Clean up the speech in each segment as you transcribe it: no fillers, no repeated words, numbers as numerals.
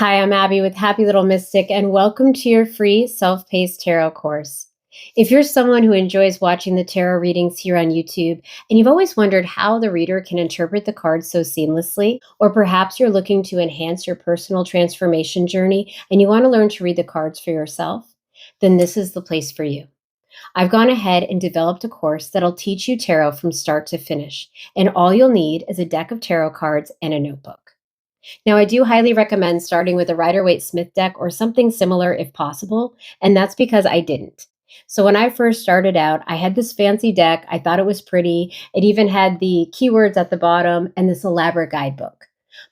Hi, I'm Abby with Happy Little Mystic, and welcome to your free self-paced tarot course. If you're someone who enjoys watching the tarot readings here on YouTube, and you've always wondered how the reader can interpret the cards so seamlessly, or perhaps you're looking to enhance your personal transformation journey and you want to learn to read the cards for yourself, then this is the place for you. I've gone ahead and developed a course that'll teach you tarot from start to finish, and all you'll need is a deck of tarot cards and a notebook. Now, I do highly recommend starting with a Rider-Waite-Smith deck or something similar if possible, and that's because I didn't. So when I first started out, I had this fancy deck. I thought it was pretty. It even had the keywords at the bottom and this elaborate guidebook.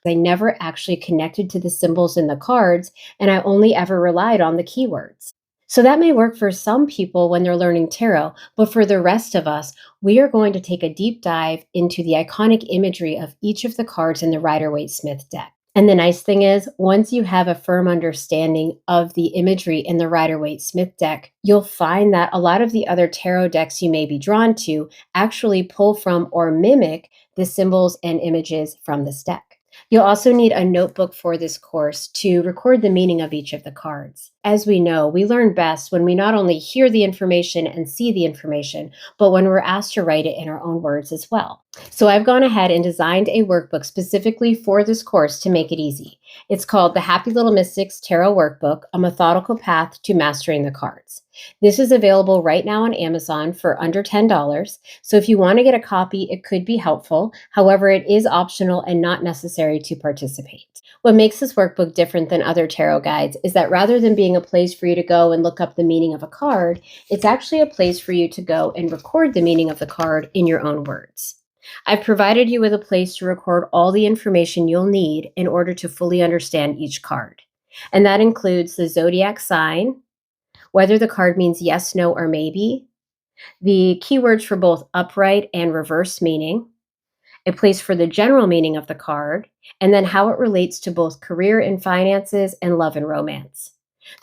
I never actually connected to the symbols in the cards, and I only ever relied on the keywords. So that may work for some people when they're learning tarot, but for the rest of us, we are going to take a deep dive into the iconic imagery of each of the cards in the Rider-Waite-Smith deck. And the nice thing is, once you have a firm understanding of the imagery in the Rider-Waite-Smith deck, you'll find that a lot of the other tarot decks you may be drawn to actually pull from or mimic the symbols and images from this deck. You'll also need a notebook for this course to record the meaning of each of the cards. As we know, we learn best when we not only hear the information and see the information, but when we're asked to write it in our own words as well. So I've gone ahead and designed a workbook specifically for this course to make it easy. It's called the Happy Little Mystics Tarot Workbook, A Methodical Path to Mastering the Cards. This is available right now on Amazon for under $10. So if you want to get a copy, it could be helpful. However, it is optional and not necessary to participate. What makes this workbook different than other tarot guides is that rather than being a place for you to go and look up the meaning of a card, it's actually a place for you to go and record the meaning of the card in your own words. I've provided you with a place to record all the information you'll need in order to fully understand each card. And that includes the zodiac sign, whether the card means yes, no, or maybe, the keywords for both upright and reverse meaning, a place for the general meaning of the card, and then how it relates to both career and finances and love and romance.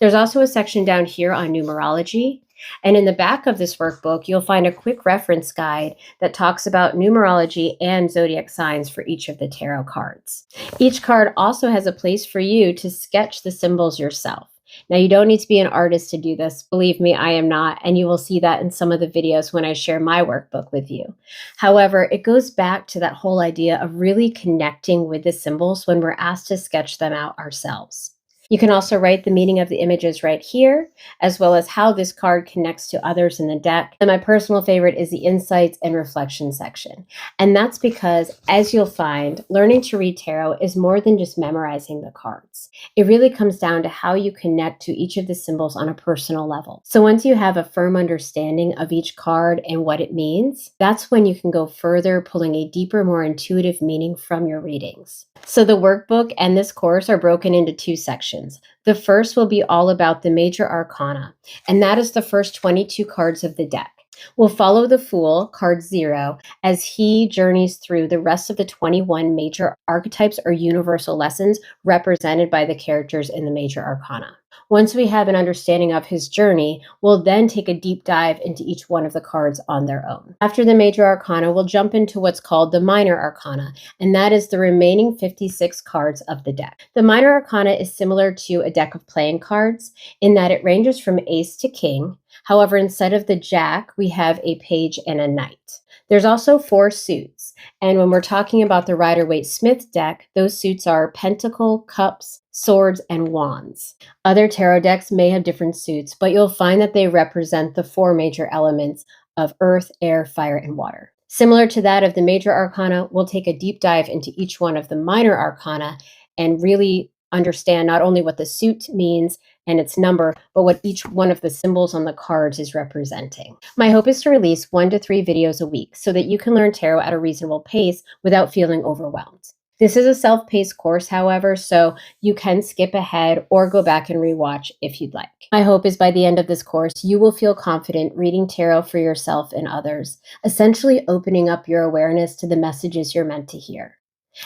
There's also a section down here on numerology, and in the back of this workbook, you'll find a quick reference guide that talks about numerology and zodiac signs for each of the tarot cards. Each card also has a place for you to sketch the symbols yourself. Now, you don't need to be an artist to do this. Believe me, I am not, and you will see that in some of the videos when I share my workbook with you. However, it goes back to that whole idea of really connecting with the symbols when we're asked to sketch them out ourselves. You can also write the meaning of the images right here, as well as how this card connects to others in the deck. And my personal favorite is the insights and reflection section. And that's because, as you'll find, learning to read tarot is more than just memorizing the cards. It really comes down to how you connect to each of the symbols on a personal level. So once you have a firm understanding of each card and what it means, that's when you can go further, pulling a deeper, more intuitive meaning from your readings. So the workbook and this course are broken into two sections. The first will be all about the Major Arcana, and that is the first 22 cards of the deck. We'll follow the Fool, card 0, as he journeys through the rest of the 21 major archetypes or universal lessons represented by the characters in the Major Arcana. Once we have an understanding of his journey, we'll then take a deep dive into each one of the cards on their own. After the Major Arcana, we'll jump into what's called the Minor Arcana, and that is the remaining 56 cards of the deck. The Minor Arcana is similar to a deck of playing cards in that it ranges from ace to king. However, instead of the jack, we have a page and a knight. There's also 4 suits, and when we're talking about the Rider-Waite-Smith deck, those suits are Pentacle, Cups, Swords, and Wands. Other tarot decks may have different suits, but you'll find that they represent the 4 major elements of earth, air, fire, and water. Similar to that of the Major Arcana, we'll take a deep dive into each one of the Minor Arcana and really understand not only what the suit means and its number, but what each one of the symbols on the cards is representing. My hope is to release 1 to 3 videos a week so that you can learn tarot at a reasonable pace without feeling overwhelmed. This is a self-paced course, however, so you can skip ahead or go back and rewatch if you'd like. My hope is by the end of this course, you will feel confident reading tarot for yourself and others, essentially opening up your awareness to the messages you're meant to hear.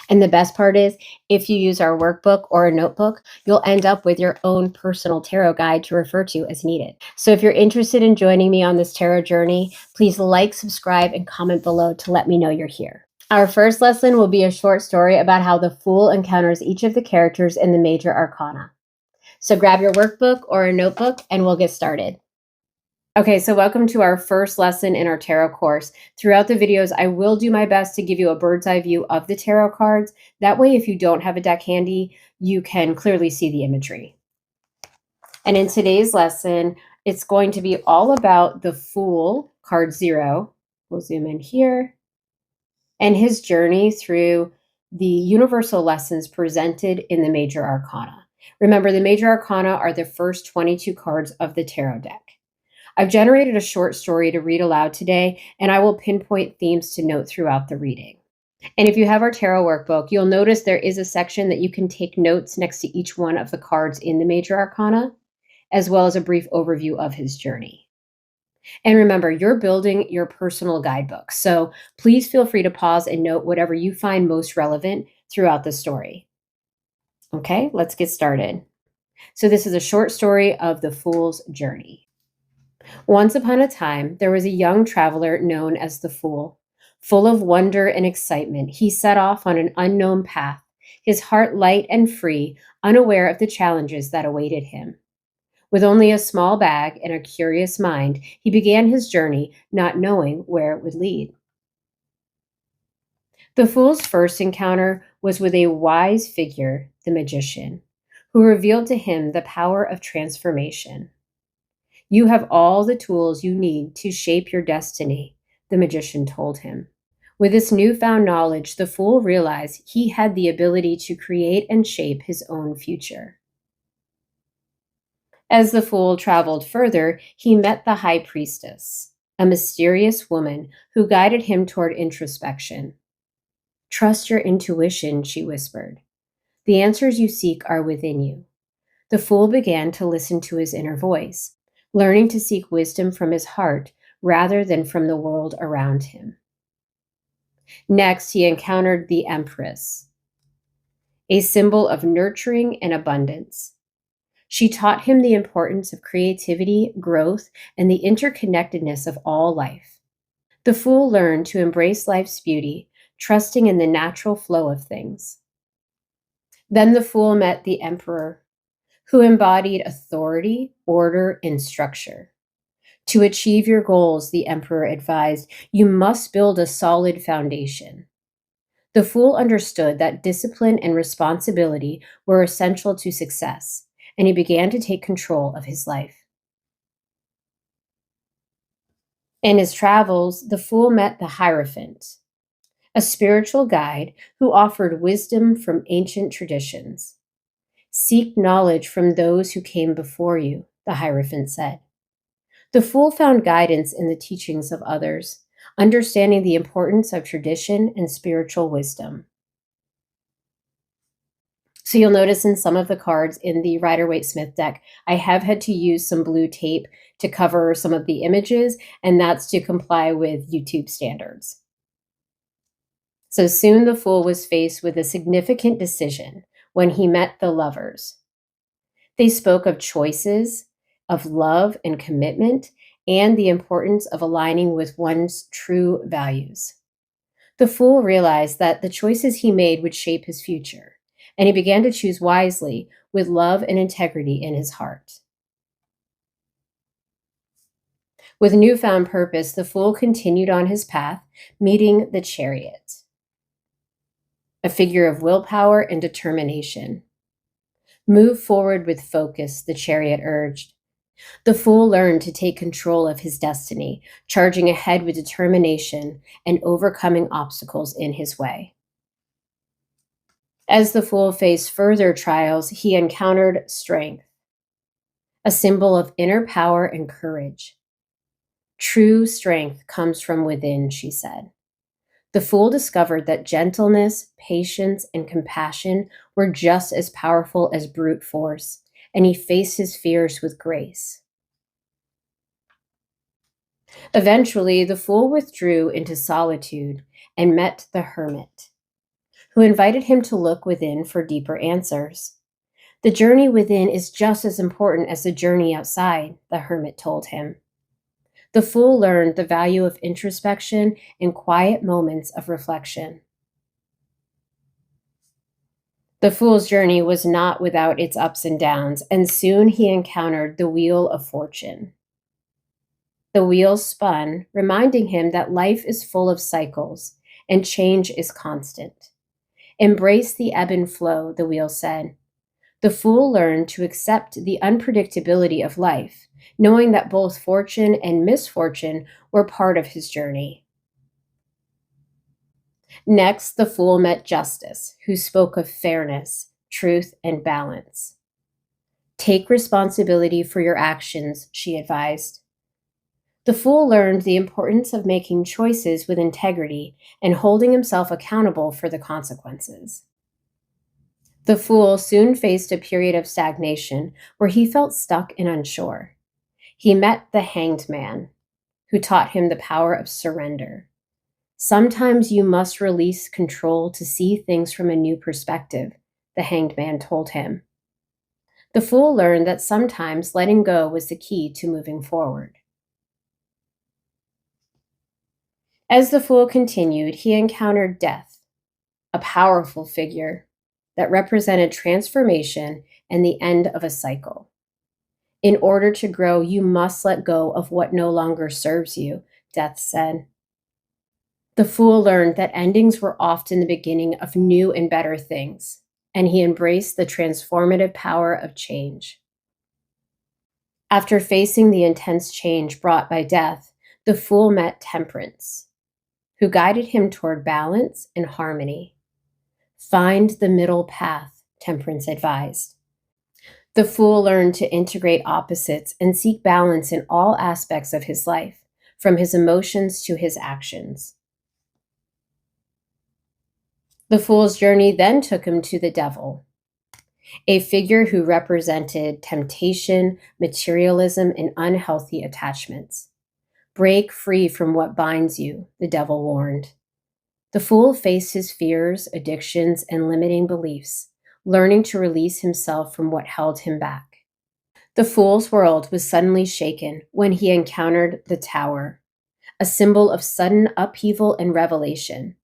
And the best part is, if you use our workbook or a notebook, you'll end up with your own personal tarot guide to refer to as needed. So if you're interested in joining me on this tarot journey, please like, subscribe, and comment below to let me know you're here. Our first lesson will be a short story about how the Fool encounters each of the characters in the Major Arcana. So grab your workbook or a notebook and we'll get started. Okay, so welcome to our first lesson in our tarot course. Throughout the videos, I will do my best to give you a bird's eye view of the tarot cards. That way, if you don't have a deck handy, you can clearly see the imagery. And in today's lesson, it's going to be all about the Fool, card 0. We'll zoom in here. And his journey through the universal lessons presented in the Major Arcana. Remember, the Major Arcana are the first 22 cards of the tarot deck. I've generated a short story to read aloud today, and I will pinpoint themes to note throughout the reading. And if you have our tarot workbook, you'll notice there is a section that you can take notes next to each one of the cards in the Major Arcana, as well as a brief overview of his journey. And remember, you're building your personal guidebook, so please feel free to pause and note whatever you find most relevant throughout the story. Okay, let's get started. So this is a short story of the Fool's journey. Once upon a time, there was a young traveler known as the Fool. Full of wonder and excitement, he set off on an unknown path, his heart light and free, unaware of the challenges that awaited him. With only a small bag and a curious mind, he began his journey, not knowing where it would lead. The Fool's first encounter was with a wise figure, the magician, who revealed to him the power of transformation. You have all the tools you need to shape your destiny, the magician told him. With this newfound knowledge, the Fool realized he had the ability to create and shape his own future. As the Fool traveled further, he met the High Priestess, a mysterious woman who guided him toward introspection. Trust your intuition, she whispered. The answers you seek are within you. The Fool began to listen to his inner voice, learning to seek wisdom from his heart rather than from the world around him. Next, he encountered the Empress, a symbol of nurturing and abundance. She taught him the importance of creativity, growth, and the interconnectedness of all life. The Fool learned to embrace life's beauty, trusting in the natural flow of things. Then the Fool met the Emperor, who embodied authority, order, and structure. To achieve your goals, the Emperor advised, you must build a solid foundation. The Fool understood that discipline and responsibility were essential to success, and he began to take control of his life. In his travels, the Fool met the Hierophant, a spiritual guide who offered wisdom from ancient traditions. Seek knowledge from those who came before you, the Hierophant said. The Fool found guidance in the teachings of others, understanding the importance of tradition and spiritual wisdom. So you'll notice in some of the cards in the Rider-Waite-Smith deck, I have had to use some blue tape to cover some of the images, and that's to comply with YouTube standards. So soon the Fool was faced with a significant decision when he met the lovers. They spoke of choices, of love and commitment, and the importance of aligning with one's true values. The Fool realized that the choices he made would shape his future, and he began to choose wisely with love and integrity in his heart. With newfound purpose, the Fool continued on his path, meeting the Chariot, a figure of willpower and determination. Move forward with focus, the Chariot urged. The Fool learned to take control of his destiny, charging ahead with determination and overcoming obstacles in his way. As the Fool faced further trials, he encountered strength, a symbol of inner power and courage. True strength comes from within, she said. The Fool discovered that gentleness, patience, and compassion were just as powerful as brute force, and he faced his fears with grace. Eventually, the Fool withdrew into solitude and met the Hermit, who invited him to look within for deeper answers. The journey within is just as important as the journey outside, the Hermit told him. The fool learned the value of introspection and quiet moments of reflection. The fool's journey was not without its ups and downs, and soon he encountered the wheel of fortune. The wheel spun, reminding him that life is full of cycles and change is constant. Embrace the ebb and flow, the wheel said. The fool learned to accept the unpredictability of life, knowing that both fortune and misfortune were part of his journey. Next, the fool met justice, who spoke of fairness, truth, and balance. Take responsibility for your actions, she advised. The fool learned the importance of making choices with integrity and holding himself accountable for the consequences. The fool soon faced a period of stagnation where he felt stuck and unsure. He met the hanged man, who taught him the power of surrender. Sometimes you must release control to see things from a new perspective, the hanged man told him. The fool learned that sometimes letting go was the key to moving forward. As the fool continued, he encountered death, a powerful figure that represented transformation and the end of a cycle. In order to grow, you must let go of what no longer serves you, death said. The fool learned that endings were often the beginning of new and better things, and he embraced the transformative power of change. After facing the intense change brought by death, the fool met temperance, who guided him toward balance and harmony. Find the middle path, temperance advised. The fool learned to integrate opposites and seek balance in all aspects of his life, from his emotions to his actions. The fool's journey then took him to the devil, a figure who represented temptation, materialism, and unhealthy attachments. Break free from what binds you, the devil warned. The fool faced his fears, addictions, and limiting beliefs, learning to release himself from what held him back. The fool's world was suddenly shaken when he encountered the tower, a symbol of sudden upheaval and revelation.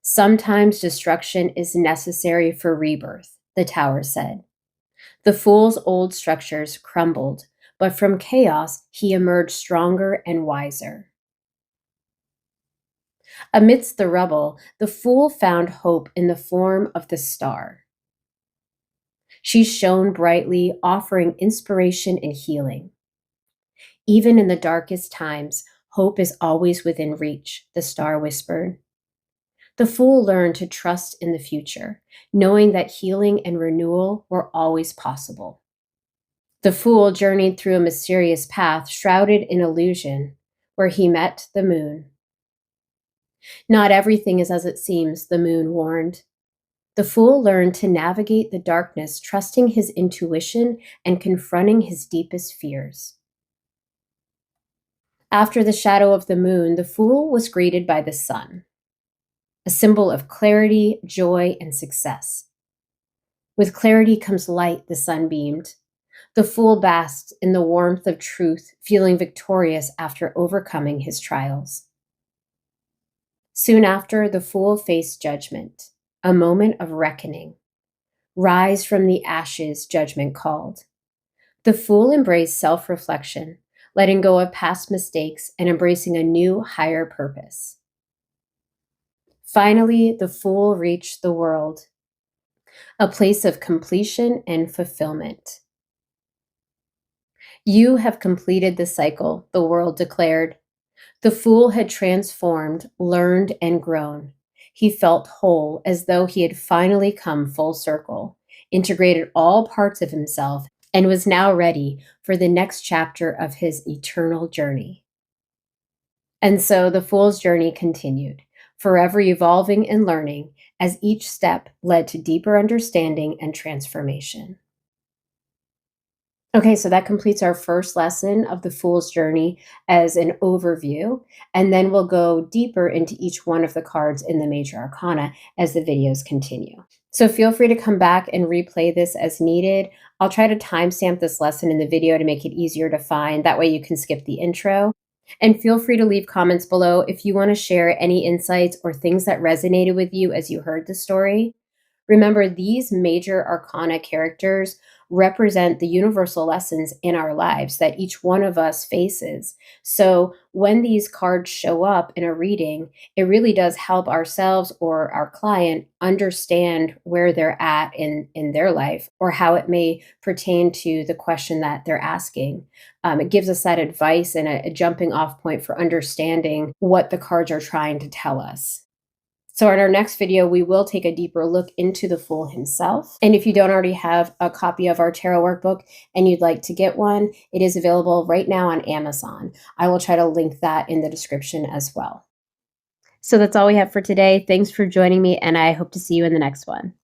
Sometimes destruction is necessary for rebirth, the tower said. The fool's old structures crumbled, but from chaos he emerged stronger and wiser. Amidst the rubble, the fool found hope in the form of the star. She shone brightly, offering inspiration and healing. Even in the darkest times, hope is always within reach, the star whispered. The fool learned to trust in the future, knowing that healing and renewal were always possible. The fool journeyed through a mysterious path shrouded in illusion, where he met the moon. Not everything is as it seems, the moon warned. The fool learned to navigate the darkness, trusting his intuition and confronting his deepest fears. After the shadow of the moon, the fool was greeted by the sun, a symbol of clarity, joy, and success. With clarity comes light, the sun beamed. The fool basked in the warmth of truth, feeling victorious after overcoming his trials. Soon after, the fool faced judgment, a moment of reckoning. Rise from the ashes, judgment called. The fool embraced self-reflection, letting go of past mistakes and embracing a new, higher purpose. Finally, the fool reached the world, a place of completion and fulfillment. You have completed the cycle, the world declared. The fool had transformed, learned, and grown. He felt whole, as though he had finally come full circle, integrated all parts of himself, and was now ready for the next chapter of his eternal journey. And so the fool's journey continued, forever evolving and learning, as each step led to deeper understanding and transformation. Okay, so that completes our first lesson of the Fool's Journey as an overview, and then we'll go deeper into each one of the cards in the Major Arcana as the videos continue. So feel free to come back and replay this as needed. I'll try to timestamp this lesson in the video to make it easier to find. That way you can skip the intro. And feel free to leave comments below if you want to share any insights or things that resonated with you as you heard the story. Remember, these major arcana characters represent the universal lessons in our lives that each one of us faces. So, when these cards show up in a reading, it really does help ourselves or our client understand where they're at in their life or how it may pertain to the question that they're asking. It gives us that advice and a jumping off point for understanding what the cards are trying to tell us. So, in our next video, we will take a deeper look into the Fool himself. And if you don't already have a copy of our tarot workbook and you'd like to get one, it is available right now on Amazon. I will try to link that in the description as well. So, that's all we have for today. Thanks for joining me, and I hope to see you in the next one.